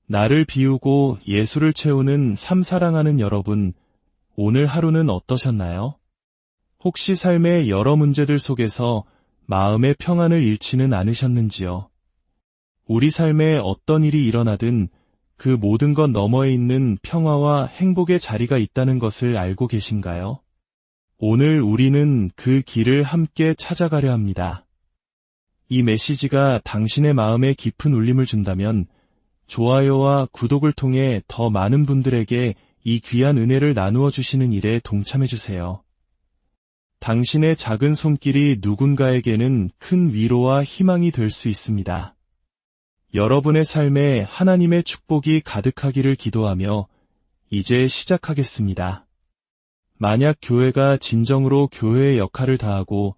나를 비우고 예수를 채우는 삶 사랑하는 여러분, 오늘 하루는 어떠셨나요? 혹시 삶의 여러 문제들 속에서 마음의 평안을 잃지는 않으셨는지요? 우리 삶에 어떤 일이 일어나든 그 모든 것 너머에 있는 평화와 행복의 자리가 있다는 것을 알고 계신가요? 오늘 우리는 그 길을 함께 찾아가려 합니다. 이 메시지가 당신의 마음에 깊은 울림을 준다면 좋아요와 구독을 통해 더 많은 분들에게 이 귀한 은혜를 나누어 주시는 일에 동참해 주세요. 당신의 작은 손길이 누군가에게는 큰 위로와 희망이 될 수 있습니다. 여러분의 삶에 하나님의 축복이 가득하기를 기도하며 이제 시작하겠습니다. 만약 교회가 진정으로 교회의 역할을 다하고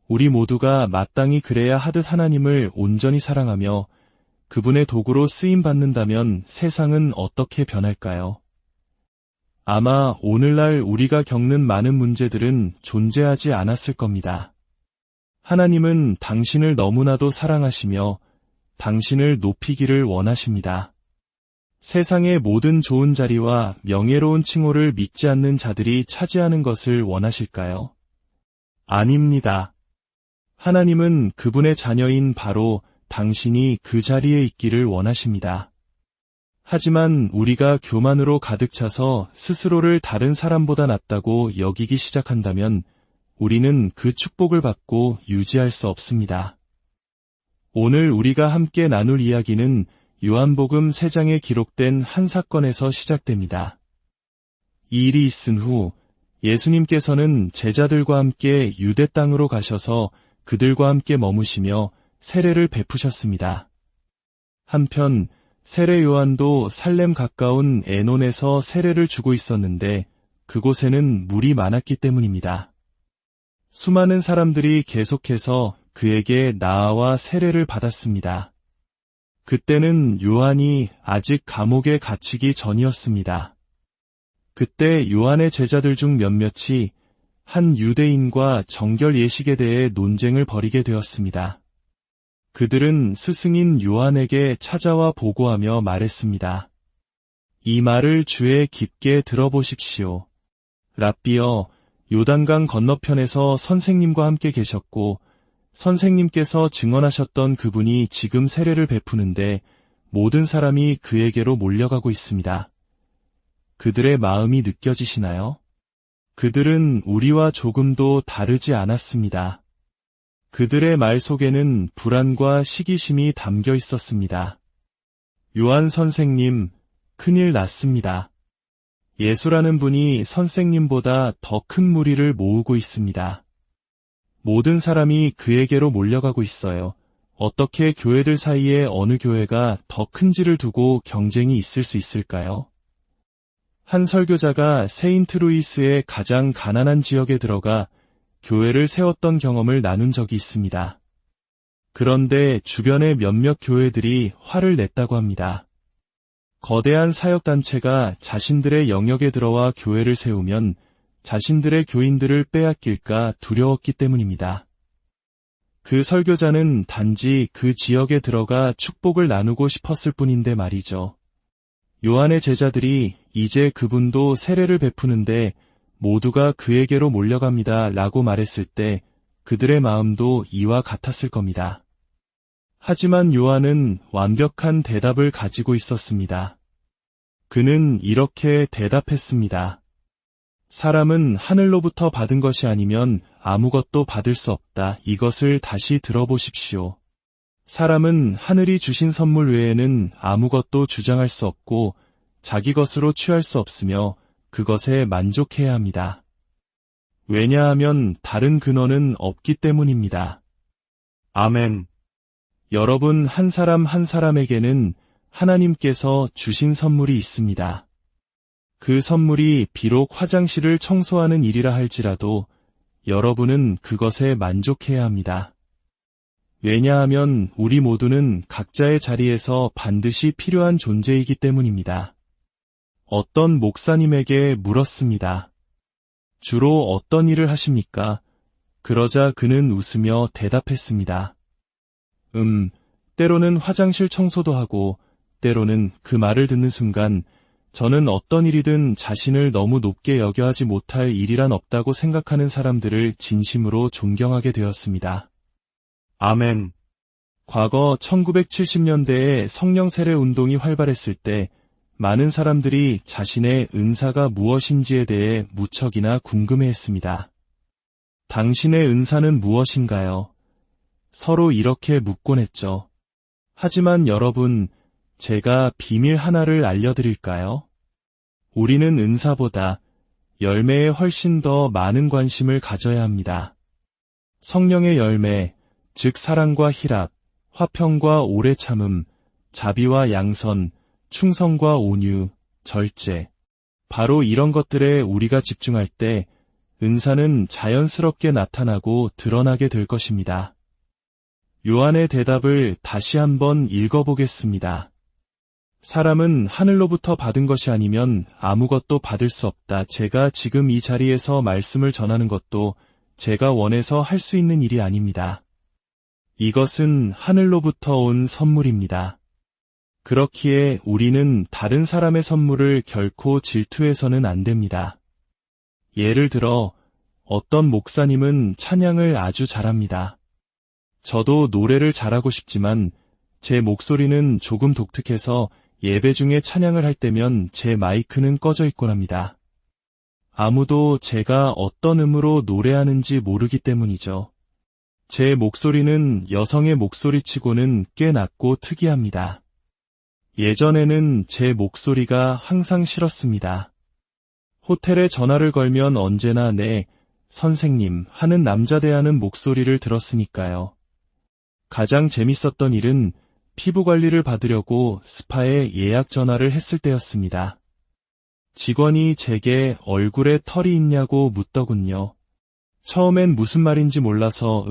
우리 모두가 마땅히 그래야 하듯 하나님을 온전히 사랑하며 그분의 도구로 쓰임받는다면 세상은 어떻게 변할까요? 아마 오늘날 우리가 겪는 많은 문제들은 존재하지 않았을 겁니다. 하나님은 당신을 너무나도 사랑하시며 당신을 높이기를 원하십니다. 세상의 모든 좋은 자리와 명예로운 칭호를 믿지 않는 자들이 차지하는 것을 원하실까요? 아닙니다. 하나님은 그분의 자녀인 바로 당신이 그 자리에 있기를 원하십니다. 하지만 우리가 교만으로 가득 차서 스스로를 다른 사람보다 낫다고 여기기 시작한다면 우리는 그 축복을 받고 유지할 수 없습니다. 오늘 우리가 함께 나눌 이야기는 요한복음 3장에 기록된 한 사건에서 시작됩니다. 이 일이 있은 후 예수님께서는 제자들과 함께 유대 땅으로 가셔서 그들과 함께 머무시며 세례를 베푸셨습니다. 한편 세례 요한도 살렘 가까운 에논에서 세례를 주고 있었는데 그곳에는 물이 많았기 때문입니다. 수많은 사람들이 계속해서 그에게 나아와 세례를 받았습니다. 그때는 요한이 아직 감옥에 갇히기 전이었습니다. 그때 요한의 제자들 중 몇몇이 한 유대인과 정결 예식에 대해 논쟁을 벌이게 되었습니다. 그들은 스승인 요한에게 찾아와 보고하며 말했습니다. 이 말을 주의 깊게 들어보십시오. 랍비여, 요단강 건너편에서 선생님과 함께 계셨고 선생님께서 증언하셨던 그분이 지금 세례를 베푸는데 모든 사람이 그에게로 몰려가고 있습니다. 그들의 마음이 느껴지시나요? 그들은 우리와 조금도 다르지 않았습니다. 그들의 말 속에는 불안과 시기심이 담겨 있었습니다. 요한 선생님, 큰일 났습니다. 예수라는 분이 선생님보다 더 큰 무리를 모으고 있습니다. 모든 사람이 그에게로 몰려가고 있어요. 어떻게 교회들 사이에 어느 교회가 더 큰지를 두고 경쟁이 있을 수 있을까요? 한 설교자가 세인트루이스의 가장 가난한 지역에 들어가 교회를 세웠던 경험을 나눈 적이 있습니다. 그런데 주변의 몇몇 교회들이 화를 냈다고 합니다. 거대한 사역단체가 자신들의 영역에 들어와 교회를 세우면 자신들의 교인들을 빼앗길까 두려웠기 때문입니다. 그 설교자는 단지 그 지역에 들어가 축복을 나누고 싶었을 뿐인데 말이죠. 요한의 제자들이 이제 그분도 세례를 베푸는데 모두가 그에게로 몰려갑니다 라고 말했을 때 그들의 마음도 이와 같았을 겁니다. 하지만 요한은 완벽한 대답을 가지고 있었습니다. 그는 이렇게 대답했습니다. 사람은 하늘로부터 받은 것이 아니면 아무것도 받을 수 없다. 이것을 다시 들어보십시오. 사람은 하늘이 주신 선물 외에는 아무것도 주장할 수 없고 자기 것으로 취할 수 없으며 그것에 만족해야 합니다. 왜냐하면 다른 근원은 없기 때문입니다. 아멘. 여러분 한 사람 한 사람에게는 하나님께서 주신 선물이 있습니다. 그 선물이 비록 화장실을 청소하는 일이라 할지라도 여러분은 그것에 만족해야 합니다. 왜냐하면 우리 모두는 각자의 자리에서 반드시 필요한 존재이기 때문입니다. 어떤 목사님에게 물었습니다. 주로 어떤 일을 하십니까? 그러자 그는 웃으며 대답했습니다. 때로는 화장실 청소도 하고 때로는 그 말을 듣는 순간 저는 어떤 일이든 자신을 너무 높게 여겨하지 못할 일이란 없다고 생각하는 사람들을 진심으로 존경하게 되었습니다. 아멘. 과거 1970년대에 성령 세례 운동이 활발했을 때 많은 사람들이 자신의 은사가 무엇인지에 대해 무척이나 궁금해했습니다. 당신의 은사는 무엇인가요? 서로 이렇게 묻곤 했죠. 하지만 여러분, 제가 비밀 하나를 알려드릴까요? 우리는 은사보다 열매에 훨씬 더 많은 관심을 가져야 합니다. 성령의 열매, 즉 사랑과 희락, 화평과 오래 참음, 자비와 양선, 충성과 온유, 절제. 바로 이런 것들에 우리가 집중할 때 은사는 자연스럽게 나타나고 드러나게 될 것입니다. 요한의 대답을 다시 한번 읽어보겠습니다. 사람은 하늘로부터 받은 것이 아니면 아무것도 받을 수 없다. 제가 지금 이 자리에서 말씀을 전하는 것도 제가 원해서 할 수 있는 일이 아닙니다. 이것은 하늘로부터 온 선물입니다. 그렇기에 우리는 다른 사람의 선물을 결코 질투해서는 안 됩니다. 예를 들어 어떤 목사님은 찬양을 아주 잘합니다. 저도 노래를 잘하고 싶지만 제 목소리는 조금 독특해서 예배 중에 찬양을 할 때면 제 마이크는 꺼져 있곤 합니다. 아무도 제가 어떤 음으로 노래하는지 모르기 때문이죠. 제 목소리는 여성의 목소리치고는 꽤 낮고 특이합니다. 예전에는 제 목소리가 항상 싫었습니다. 호텔에 전화를 걸면 언제나 네, 선생님 하는 남자 대하는 목소리를 들었으니까요. 가장 재밌었던 일은 피부 관리를 받으려고 스파에 예약 전화를 했을 때였습니다. 직원이 제게 얼굴에 털이 있냐고 묻더군요. 처음엔 무슨 말인지 몰라서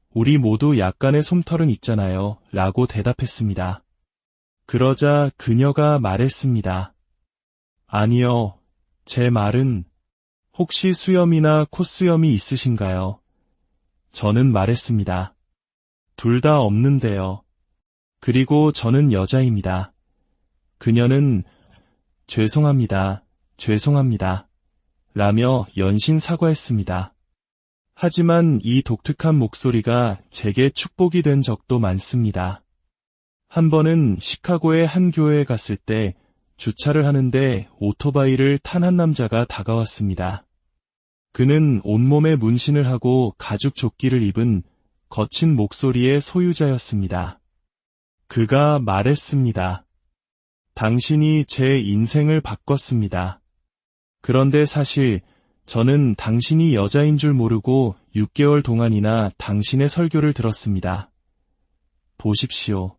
우리 모두 약간의 솜털은 있잖아요 라고 대답했습니다. 그러자 그녀가 말했습니다. 아니요, 제 말은 혹시 수염이나 콧수염이 있으신가요? 저는 말했습니다. 둘 다 없는데요. 그리고 저는 여자입니다. 그녀는 죄송합니다, 라며 연신 사과했습니다. 하지만 이 독특한 목소리가 제게 축복이 된 적도 많습니다. 한 번은 시카고의 한 교회에 갔을 때 주차를 하는데 오토바이를 탄 한 남자가 다가왔습니다. 그는 온몸에 문신을 하고 가죽 조끼를 입은 거친 목소리의 소유자였습니다. 그가 말했습니다. 당신이 제 인생을 바꿨습니다. 그런데 사실 저는 당신이 여자인 줄 모르고 6개월 동안이나 당신의 설교를 들었습니다. 보십시오.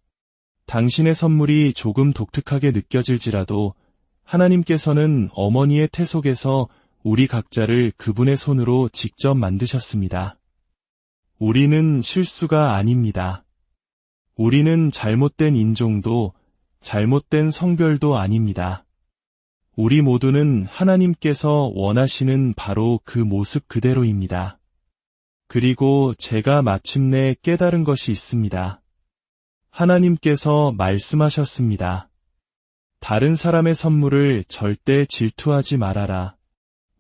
당신의 선물이 조금 독특하게 느껴질지라도 하나님께서는 어머니의 태 속에서 우리 각자를 그분의 손으로 직접 만드셨습니다. 우리는 실수가 아닙니다. 우리는 잘못된 인종도 잘못된 성별도 아닙니다. 우리 모두는 하나님께서 원하시는 바로 그 모습 그대로입니다. 그리고 제가 마침내 깨달은 것이 있습니다. 하나님께서 말씀하셨습니다. 다른 사람의 선물을 절대 질투하지 말아라.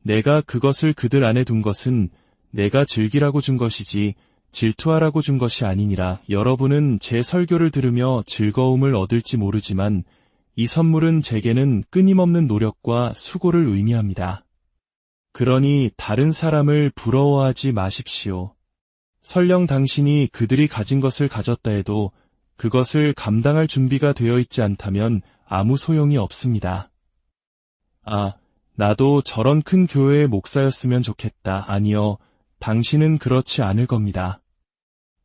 내가 그것을 그들 안에 둔 것은 내가 즐기라고 준 것이지 질투하라고 준 것이 아니니라. 여러분은 제 설교를 들으며 즐거움을 얻을지 모르지만 이 선물은 제게는 끊임없는 노력과 수고를 의미합니다. 그러니 다른 사람을 부러워하지 마십시오. 설령 당신이 그들이 가진 것을 가졌다 해도 그것을 감당할 준비가 되어 있지 않다면 아무 소용이 없습니다. 나도 저런 큰 교회의 목사였으면 좋겠다. 아니요, 당신은 그렇지 않을 겁니다.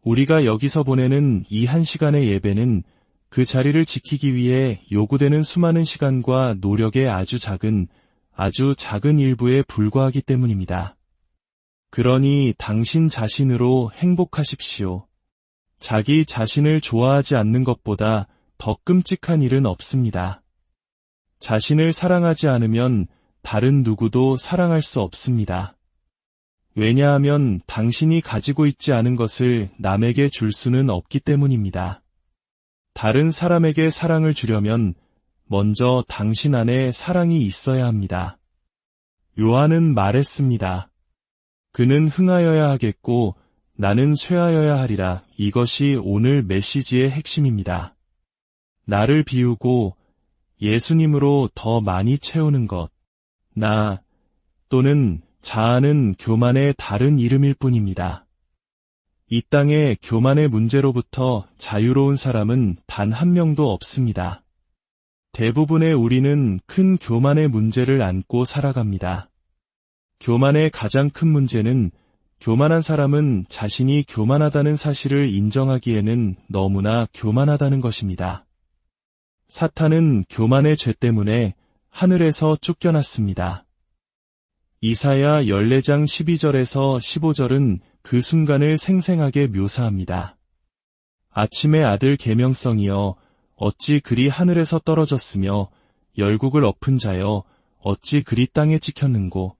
우리가 여기서 보내는 이 1시간의 예배는 그 자리를 지키기 위해 요구되는 수많은 시간과 노력의 아주 작은 일부에 불과하기 때문입니다. 그러니 당신 자신으로 행복하십시오. 자기 자신을 좋아하지 않는 것보다 더 끔찍한 일은 없습니다. 자신을 사랑하지 않으면 다른 누구도 사랑할 수 없습니다. 왜냐하면 당신이 가지고 있지 않은 것을 남에게 줄 수는 없기 때문입니다. 다른 사람에게 사랑을 주려면 먼저 당신 안에 사랑이 있어야 합니다. 요한은 말했습니다. 그는 흥하여야 하겠고 나는 쇠하여야 하리라. 이것이 오늘 메시지의 핵심입니다. 나를 비우고 예수님으로 더 많이 채우는 것. 나 또는 자아는 교만의 다른 이름일 뿐입니다. 이 땅에 교만의 문제로부터 자유로운 사람은 단 한 명도 없습니다. 대부분의 우리는 큰 교만의 문제를 안고 살아갑니다. 교만의 가장 큰 문제는 교만한 사람은 자신이 교만하다는 사실을 인정하기에는 너무나 교만하다는 것입니다. 사탄은 교만의 죄 때문에 하늘에서 쫓겨났습니다. 이사야 14장 12절에서 15절은 그 순간을 생생하게 묘사합니다. 아침의 아들 계명성이여 어찌 그리 하늘에서 떨어졌으며 열국을 엎은 자여 어찌 그리 땅에 찍혔는고.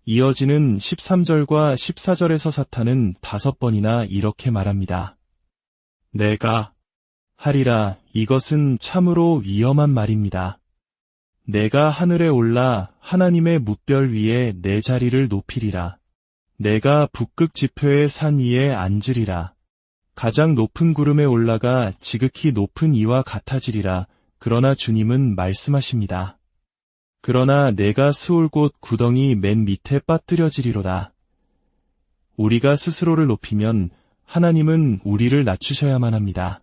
이어지는 13절과 14절에서 사탄은 5번이나 이렇게 말합니다. 내가 하리라. 이것은 참으로 위험한 말입니다. 내가 하늘에 올라 하나님의 뭇별 위에 내 자리를 높이리라. 내가 북극 지표의 산 위에 앉으리라. 가장 높은 구름에 올라가 지극히 높은 이와 같아지리라. 그러나 주님은 말씀하십니다. 그러나 내가 스올 곳 구덩이 맨 밑에 빠뜨려지리로다. 우리가 스스로를 높이면 하나님은 우리를 낮추셔야만 합니다.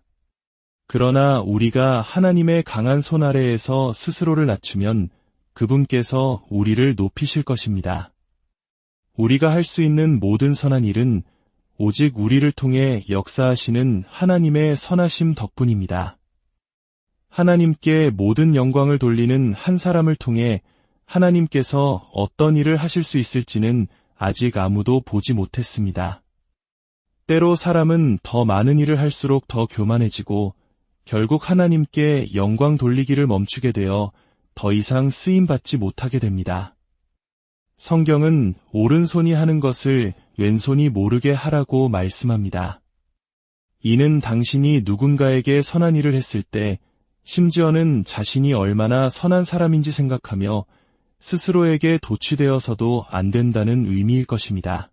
그러나 우리가 하나님의 강한 손 아래에서 스스로를 낮추면 그분께서 우리를 높이실 것입니다. 우리가 할 수 있는 모든 선한 일은 오직 우리를 통해 역사하시는 하나님의 선하심 덕분입니다. 하나님께 모든 영광을 돌리는 한 사람을 통해 하나님께서 어떤 일을 하실 수 있을지는 아직 아무도 보지 못했습니다. 때로 사람은 더 많은 일을 할수록 더 교만해지고 결국 하나님께 영광 돌리기를 멈추게 되어 더 이상 쓰임받지 못하게 됩니다. 성경은 오른손이 하는 것을 왼손이 모르게 하라고 말씀합니다. 이는 당신이 누군가에게 선한 일을 했을 때 심지어는 자신이 얼마나 선한 사람인지 생각하며 스스로에게 도취되어서도 안 된다는 의미일 것입니다.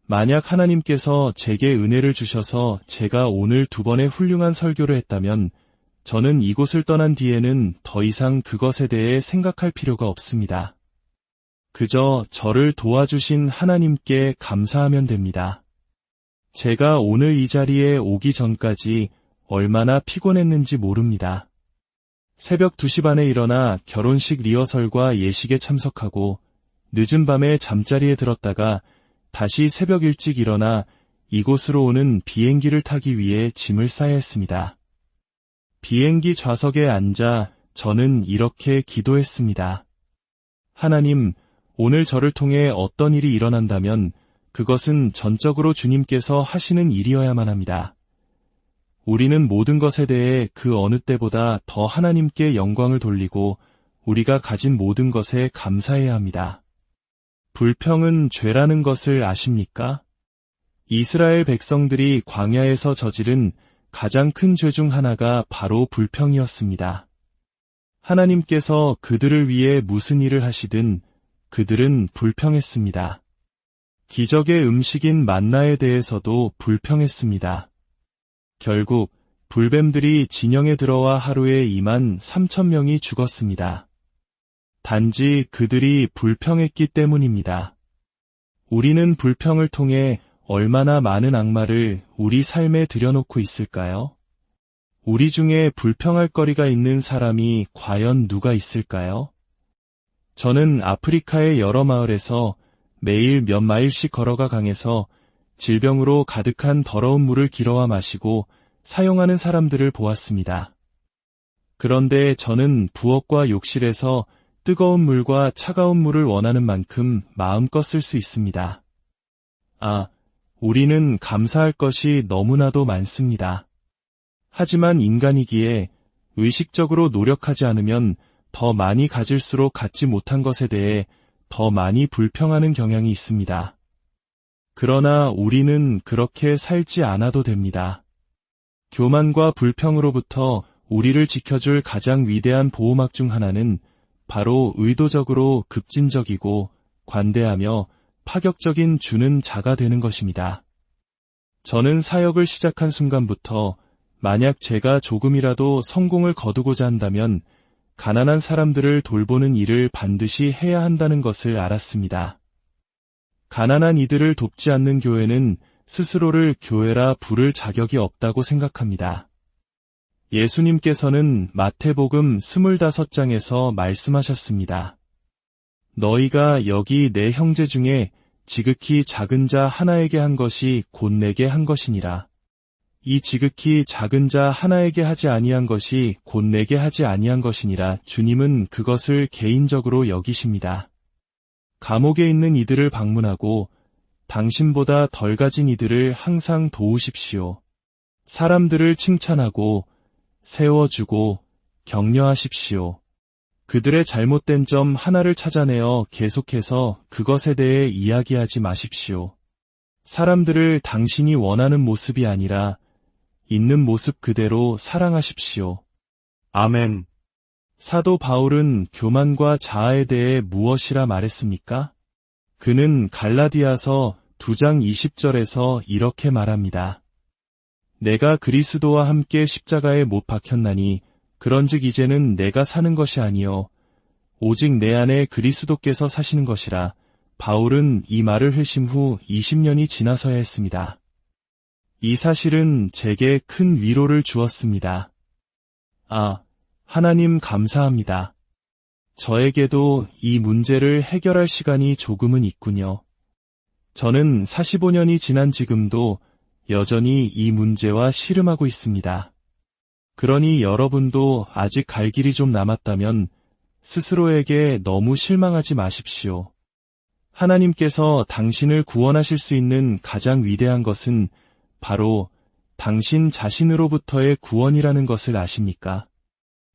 만약 하나님께서 제게 은혜를 주셔서 제가 오늘 2번의 훌륭한 설교를 했다면 저는 이곳을 떠난 뒤에는 더 이상 그것에 대해 생각할 필요가 없습니다. 그저 저를 도와주신 하나님께 감사하면 됩니다. 제가 오늘 이 자리에 오기 전까지 얼마나 피곤했는지 모릅니다. 새벽 2시 반에 일어나 결혼식 리허설과 예식에 참석하고 늦은 밤에 잠자리에 들었다가 다시 새벽 일찍 일어나 이곳으로 오는 비행기를 타기 위해 짐을 싸야 했습니다. 비행기 좌석에 앉아 저는 이렇게 기도했습니다. 하나님, 오늘 저를 통해 어떤 일이 일어난다면 그것은 전적으로 주님께서 하시는 일이어야만 합니다. 우리는 모든 것에 대해 그 어느 때보다 더 하나님께 영광을 돌리고 우리가 가진 모든 것에 감사해야 합니다. 불평은 죄라는 것을 아십니까? 이스라엘 백성들이 광야에서 저지른 가장 큰 죄 중 하나가 바로 불평이었습니다. 하나님께서 그들을 위해 무슨 일을 하시든 그들은 불평했습니다. 기적의 음식인 만나에 대해서도 불평했습니다. 결국 불뱀들이 진영에 들어와 하루에 2만 3천 명이 죽었습니다. 단지 그들이 불평했기 때문입니다. 우리는 불평을 통해 얼마나 많은 악마를 우리 삶에 들여놓고 있을까요? 우리 중에 불평할 거리가 있는 사람이 과연 누가 있을까요? 저는 아프리카의 여러 마을에서 매일 몇 마일씩 걸어가 강에서 질병으로 가득한 더러운 물을 길어와 마시고 사용하는 사람들을 보았습니다. 그런데 저는 부엌과 욕실에서 뜨거운 물과 차가운 물을 원하는 만큼 마음껏 쓸 수 있습니다. 우리는 감사할 것이 너무나도 많습니다. 하지만 인간이기에 의식적으로 노력하지 않으면 더 많이 가질수록 갖지 못한 것에 대해 더 많이 불평하는 경향이 있습니다. 그러나 우리는 그렇게 살지 않아도 됩니다. 교만과 불평으로부터 우리를 지켜줄 가장 위대한 보호막 중 하나는 바로 의도적으로 급진적이고 관대하며 파격적인 주는 자가 되는 것입니다. 저는 사역을 시작한 순간부터 만약 제가 조금이라도 성공을 거두고자 한다면 가난한 사람들을 돌보는 일을 반드시 해야 한다는 것을 알았습니다. 가난한 이들을 돕지 않는 교회는 스스로를 교회라 부를 자격이 없다고 생각합니다. 예수님께서는 마태복음 25장에서 말씀하셨습니다. 너희가 여기 내 형제 중에 지극히 작은 자 하나에게 한 것이 곧 내게 한 것이니라. 이 지극히 작은 자 하나에게 하지 아니한 것이 곧 내게 하지 아니한 것이니라. 주님은 그것을 개인적으로 여기십니다. 감옥에 있는 이들을 방문하고 당신보다 덜 가진 이들을 항상 도우십시오. 사람들을 칭찬하고 세워주고 격려하십시오. 그들의 잘못된 점 하나를 찾아내어 계속해서 그것에 대해 이야기하지 마십시오. 사람들을 당신이 원하는 모습이 아니라 있는 모습 그대로 사랑하십시오. 아멘. 사도 바울은 교만과 자아에 대해 무엇이라 말했습니까? 그는 갈라디아서 2장 20절에서 이렇게 말합니다. 내가 그리스도와 함께 십자가에 못 박혔나니 그런즉 이제는 내가 사는 것이 아니요 오직 내 안에 그리스도께서 사시는 것이라. 바울은 이 말을 회심 후 20년이 지나서야 했습니다. 이 사실은 제게 큰 위로를 주었습니다. 하나님 감사합니다. 저에게도 이 문제를 해결할 시간이 조금은 있군요. 저는 45년이 지난 지금도 여전히 이 문제와 씨름하고 있습니다. 그러니 여러분도 아직 갈 길이 좀 남았다면 스스로에게 너무 실망하지 마십시오. 하나님께서 당신을 구원하실 수 있는 가장 위대한 것은 바로 당신 자신으로부터의 구원이라는 것을 아십니까?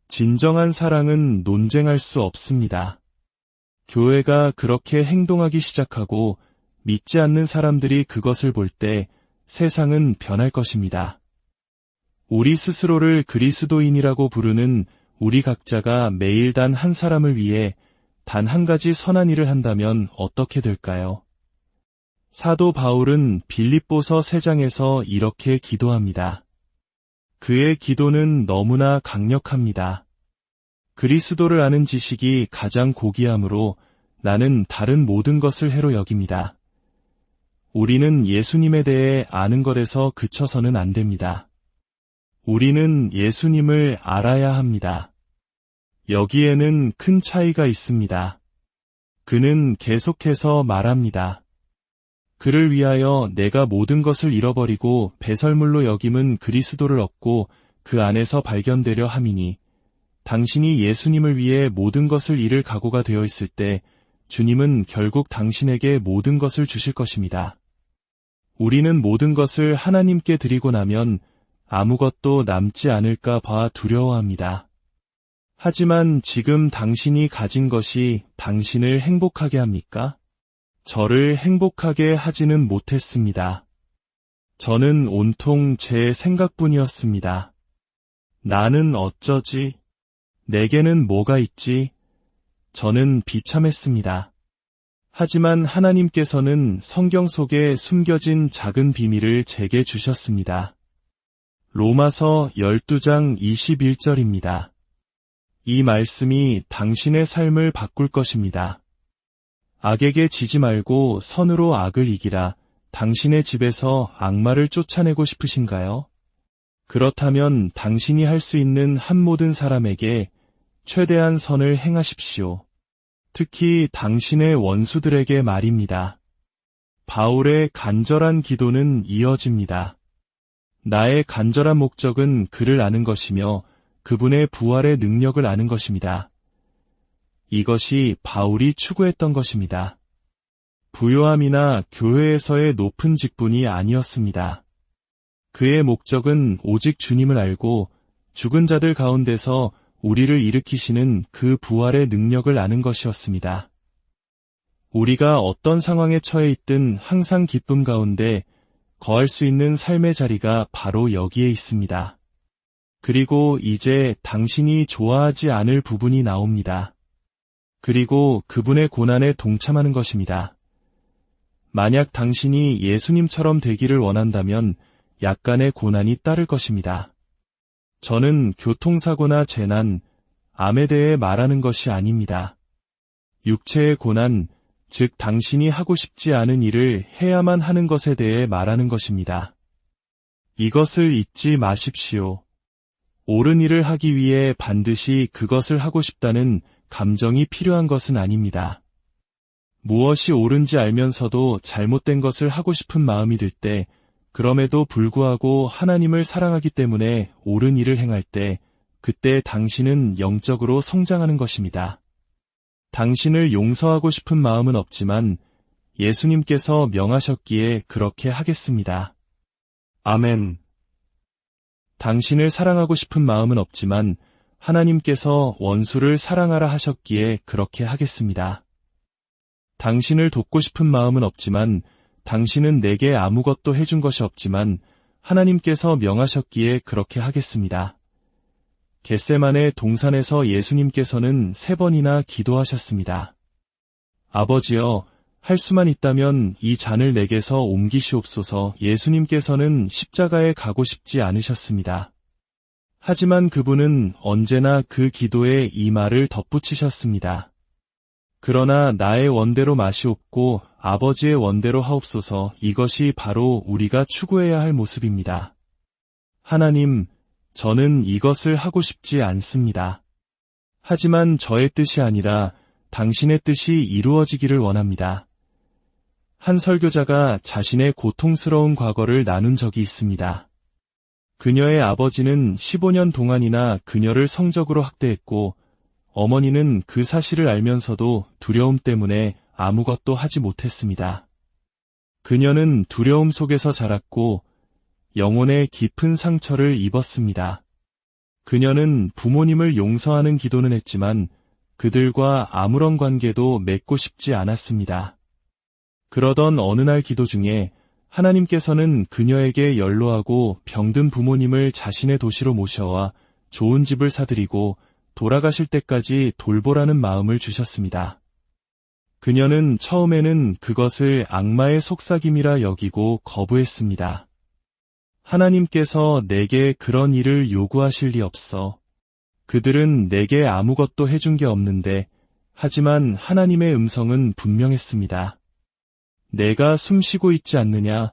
진정한 사랑은 논쟁할 수 없습니다. 교회가 그렇게 행동하기 시작하고 믿지 않는 사람들이 그것을 볼 때 세상은 변할 것입니다. 우리 스스로를 그리스도인이라고 부르는 우리 각자가 매일 단 한 사람을 위해 단 한 가지 선한 일을 한다면 어떻게 될까요? 사도 바울은 빌립보서 3장에서 이렇게 기도합니다. 그의 기도는 너무나 강력합니다. 그리스도를 아는 지식이 가장 고귀하므로 나는 다른 모든 것을 해로 여깁니다. 우리는 예수님에 대해 아는 것에서 그쳐서는 안 됩니다. 우리는 예수님을 알아야 합니다. 여기에는 큰 차이가 있습니다. 그는 계속해서 말합니다. 그를 위하여 내가 모든 것을 잃어버리고 배설물로 여김은 그리스도를 얻고 그 안에서 발견되려 함이니 당신이 예수님을 위해 모든 것을 잃을 각오가 되어 있을 때 주님은 결국 당신에게 모든 것을 주실 것입니다. 우리는 모든 것을 하나님께 드리고 나면 아무것도 남지 않을까 봐 두려워합니다. 하지만 지금 당신이 가진 것이 당신을 행복하게 합니까? 저를 행복하게 하지는 못했습니다. 저는 온통 제 생각뿐이었습니다. 나는 어쩌지? 내게는 뭐가 있지? 저는 비참했습니다. 하지만 하나님께서는 성경 속에 숨겨진 작은 비밀을 제게 주셨습니다. 로마서 12장 21절입니다. 이 말씀이 당신의 삶을 바꿀 것입니다. 악에게 지지 말고 선으로 악을 이기라. 당신의 집에서 악마를 쫓아내고 싶으신가요? 그렇다면 당신이 할 수 있는 한 모든 사람에게 최대한 선을 행하십시오. 특히 당신의 원수들에게 말입니다. 바울의 간절한 기도는 이어집니다. 나의 간절한 목적은 그를 아는 것이며 그분의 부활의 능력을 아는 것입니다. 이것이 바울이 추구했던 것입니다. 부요함이나 교회에서의 높은 직분이 아니었습니다. 그의 목적은 오직 주님을 알고 죽은 자들 가운데서 우리를 일으키시는 그 부활의 능력을 아는 것이었습니다. 우리가 어떤 상황에 처해 있든 항상 기쁨 가운데 거할 수 있는 삶의 자리가 바로 여기에 있습니다. 그리고 이제 당신이 좋아하지 않을 부분이 나옵니다. 그리고 그분의 고난에 동참하는 것입니다. 만약 당신이 예수님처럼 되기를 원한다면 약간의 고난이 따를 것입니다. 저는 교통사고나 재난, 암에 대해 말하는 것이 아닙니다. 육체의 고난, 즉 당신이 하고 싶지 않은 일을 해야만 하는 것에 대해 말하는 것입니다. 이것을 잊지 마십시오. 옳은 일을 하기 위해 반드시 그것을 하고 싶다는 감정이 필요한 것은 아닙니다. 무엇이 옳은지 알면서도 잘못된 것을 하고 싶은 마음이 들 때, 그럼에도 불구하고 하나님을 사랑하기 때문에 옳은 일을 행할 때, 그때 당신은 영적으로 성장하는 것입니다. 당신을 용서하고 싶은 마음은 없지만 예수님께서 명하셨기에 그렇게 하겠습니다. 아멘. 당신을 사랑하고 싶은 마음은 없지만 하나님께서 원수를 사랑하라 하셨기에 그렇게 하겠습니다. 당신을 돕고 싶은 마음은 없지만 당신은 내게 아무것도 해준 것이 없지만 하나님께서 명하셨기에 그렇게 하겠습니다. 겟세마네 동산에서 예수님께서는 3번이나 기도하셨습니다. 아버지여, 할 수만 있다면 이 잔을 내게서 옮기시옵소서. 예수님께서는 십자가에 가고 싶지 않으셨습니다. 하지만 그분은 언제나 그 기도에 이 말을 덧붙이셨습니다. 그러나 나의 원대로 마시옵고 아버지의 원대로 하옵소서. 이것이 바로 우리가 추구해야 할 모습입니다. 하나님, 저는 이것을 하고 싶지 않습니다. 하지만 저의 뜻이 아니라 당신의 뜻이 이루어지기를 원합니다. 한 설교자가 자신의 고통스러운 과거를 나눈 적이 있습니다. 그녀의 아버지는 15년 동안이나 그녀를 성적으로 학대했고, 어머니는 그 사실을 알면서도 두려움 때문에 아무것도 하지 못했습니다. 그녀는 두려움 속에서 자랐고, 영혼의 깊은 상처를 입었습니다. 그녀는 부모님을 용서하는 기도는 했지만 그들과 아무런 관계도 맺고 싶지 않았습니다. 그러던 어느 날 기도 중에 하나님께서는 그녀에게 연로하고 병든 부모님을 자신의 도시로 모셔와 좋은 집을 사드리고 돌아가실 때까지 돌보라는 마음을 주셨습니다. 그녀는 처음에는 그것을 악마의 속삭임이라 여기고 거부했습니다. 하나님께서 내게 그런 일을 요구하실 리 없어. 그들은 내게 아무것도 해준 게 없는데, 하지만 하나님의 음성은 분명했습니다. 내가 숨쉬고 있지 않느냐?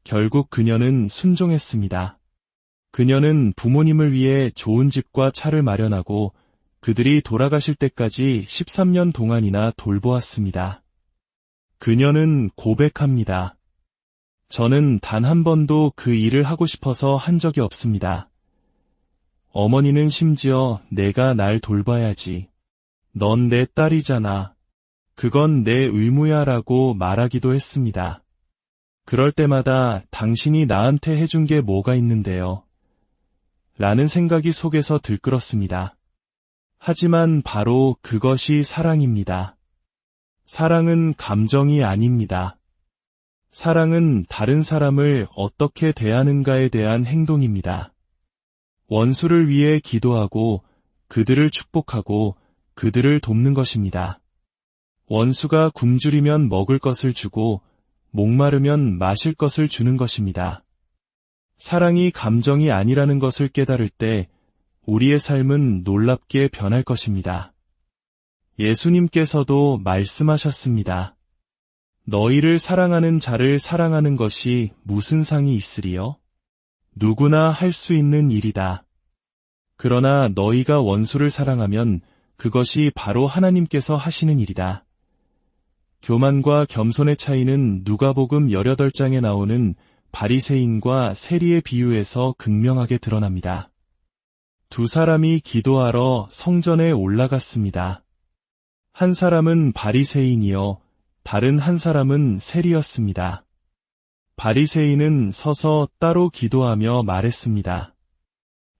결국 그녀는 순종했습니다. 그녀는 부모님을 위해 좋은 집과 차를 마련하고 그들이 돌아가실 때까지 13년 동안이나 돌보았습니다. 그녀는 고백합니다. 저는 단 한 번도 그 일을 하고 싶어서 한 적이 없습니다. 어머니는 심지어 내가 날 돌봐야지. 넌 내 딸이잖아. 그건 내 의무야 라고 말하기도 했습니다. 그럴 때마다 당신이 나한테 해준 게 뭐가 있는데요? 라는 생각이 속에서 들끓었습니다. 하지만 바로 그것이 사랑입니다. 사랑은 감정이 아닙니다. 사랑은 다른 사람을 어떻게 대하는가에 대한 행동입니다. 원수를 위해 기도하고 그들을 축복하고 그들을 돕는 것입니다. 원수가 굶주리면 먹을 것을 주고 목마르면 마실 것을 주는 것입니다. 사랑이 감정이 아니라는 것을 깨달을 때 우리의 삶은 놀랍게 변할 것입니다. 예수님께서도 말씀하셨습니다. 너희를 사랑하는 자를 사랑하는 것이 무슨 상이 있으리요? 누구나 할 수 있는 일이다. 그러나 너희가 원수를 사랑하면 그것이 바로 하나님께서 하시는 일이다. 교만과 겸손의 차이는 누가복음 18장에 나오는 바리새인과 세리의 비유에서 극명하게 드러납니다. 두 사람이 기도하러 성전에 올라갔습니다. 한 사람은 바리새인이요 다른 한 사람은 세리였습니다. 바리새인은 서서 따로 기도하며 말했습니다.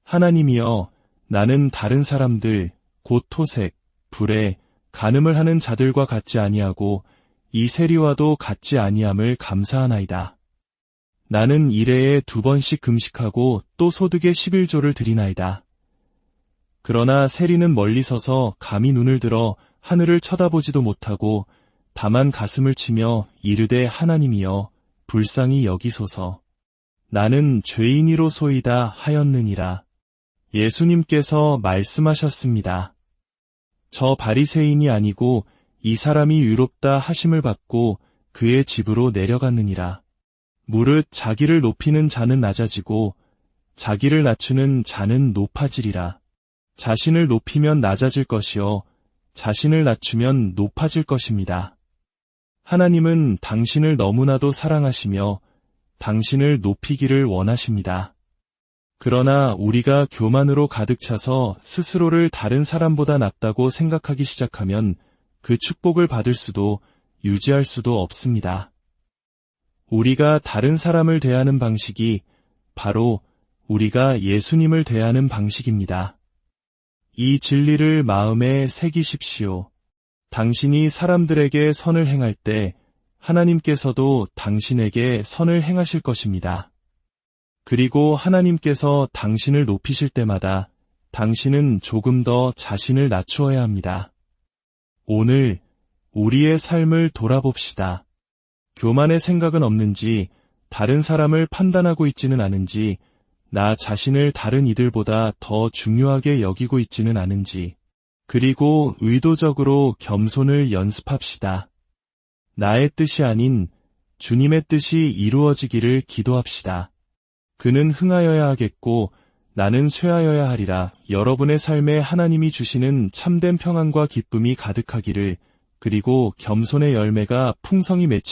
하나님이여, 나는 다른 사람들, 곧 토색, 불에, 간음을 하는 자들과 같지 아니하고 이 세리와도 같지 아니함을 감사하나이다. 나는 일해에 2번씩 금식하고 또 소득의 11조를 드리나이다. 그러나 세리는 멀리 서서 감히 눈을 들어 하늘을 쳐다보지도 못하고 다만 가슴을 치며 이르되 하나님이여 불쌍히 여기소서. 나는 죄인이로소이다 하였느니라. 예수님께서 말씀하셨습니다. 저 바리새인이 아니고 이 사람이 의롭다 하심을 받고 그의 집으로 내려갔느니라. 무릇 자기를 높이는 자는 낮아지고 자기를 낮추는 자는 높아지리라. 자신을 높이면 낮아질 것이요 자신을 낮추면 높아질 것입니다. 하나님은 당신을 너무나도 사랑하시며 당신을 높이기를 원하십니다. 그러나 우리가 교만으로 가득 차서 스스로를 다른 사람보다 낫다고 생각하기 시작하면 그 축복을 받을 수도 유지할 수도 없습니다. 우리가 다른 사람을 대하는 방식이 바로 우리가 예수님을 대하는 방식입니다. 이 진리를 마음에 새기십시오. 당신이 사람들에게 선을 행할 때 하나님께서도 당신에게 선을 행하실 것입니다. 그리고 하나님께서 당신을 높이실 때마다 당신은 조금 더 자신을 낮추어야 합니다. 오늘 우리의 삶을 돌아봅시다. 교만의 생각은 없는지, 다른 사람을 판단하고 있지는 않은지, 나 자신을 다른 이들보다 더 중요하게 여기고 있지는 않은지, 그리고 의도적으로 겸손을 연습합시다. 나의 뜻이 아닌 주님의 뜻이 이루어지기를 기도합시다. 그는 흥하여야 하겠고 나는 쇠하여야 하리라. 여러분의 삶에 하나님이 주시는 참된 평안과 기쁨이 가득하기를, 그리고 겸손의 열매가 풍성히 맺히기를